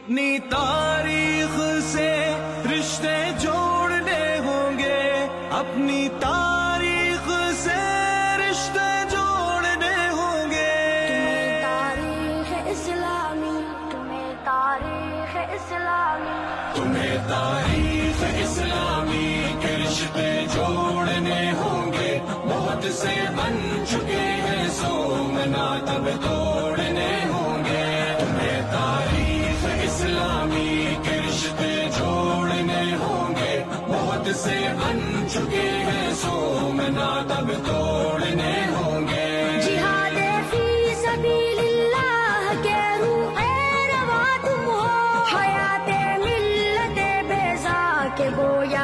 اپنی تاریخ سے رشتے جوڑنے ہوں گے، اپنی تاریخ سے رشتے جوڑنے ہوں گے۔ تمہیں تاریخ اسلامی، تمہیں تاریخ اسلامی، تمہیں تاریخ اسلامی کے رشتے جوڑنے ہوں گے، بہت سے بن چکے ہیں سومنات اب توڑنے ہوں گے۔ تمہیں تاریخ اسلامی کے رشتے جوڑنے ہوں گے، بہت سے بن چکے ہیں سومنات اب توڑنے ہوں گے۔ جہاد فی سبیل اللہ کے روح رواں تم ہو، حیات ملت بیضا کے گویا